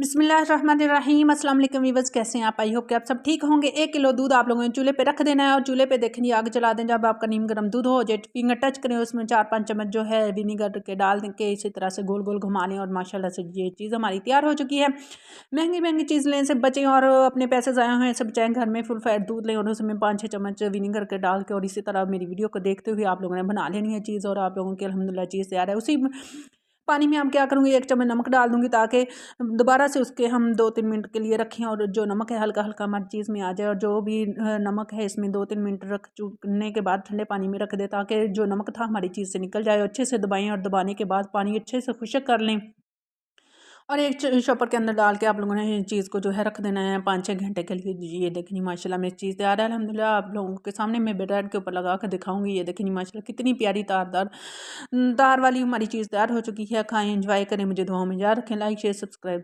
बिस्मिल्लाहिर्रहमानिर्रहीम अस्सलाम वालेकुम वीवर्स, कैसे हैं आप? आई होप कि आप सब ठीक होंगे। 1 किलो दूध आप लोगों ने चूल्हे पे रख देना है और चूल्हे पे देखनी आग जला दें। जब आपका नीम गर्म दूध हो जाए, फिंगर टच करें, उसमें 4-5 चम्मच जो है विनीगर के डाल दें के इसी तरह से गोल गोल घुमा लें और माशाल्लाह से ये चीज़ हमारी तैयार हो चुकी है। महंगी महंगी चीज़ लें से बचें और अपने पैसे ज़ाया हुए से बचाएं। घर में फुल फैट दूध लें और उसमें 5-6 चम्मच विनीगर के डाल के और इसी तरह मेरी वीडियो को देखते हुए आप लोगों ने बना लेनी है चीज़ और आप लोगों की अल्हम्दुलिल्लाह चीज़ तैयार है। उसी पानी में हम क्या करूँगी, 1 चम्मच नमक डाल दूँगी ताकि दोबारा से उसके हम 2-3 मिनट के लिए रखें और जो नमक है हल्का हल्का हमारी चीज़ में आ जाए। और जो भी नमक है इसमें 2-3 मिनट रख चुकने के बाद ठंडे पानी में रख दें ताकि जो नमक था हमारी चीज़ से निकल जाए। अच्छे से दबाएं और दबाने के बाद पानी अच्छे से खुश्क कर लें और एक शॉपर के अंदर डाल के आप लोगों ने चीज़ को जो है रख देना है 5-6 घंटे के लिए। ये देखनी माशाल्लाह मेरी चीज़ तैयार है अल्हम्दुलिल्लाह। आप लोगों के सामने मैं ब्रेड के ऊपर लगा कर दिखाऊंगी। ये देखनी माशाल्लाह कितनी प्यारी तार वाली हमारी चीज़ तैयार हो चुकी है। खाएं, एंजॉय करें, मुझे दुआओं में याद रखें। Like share subscribe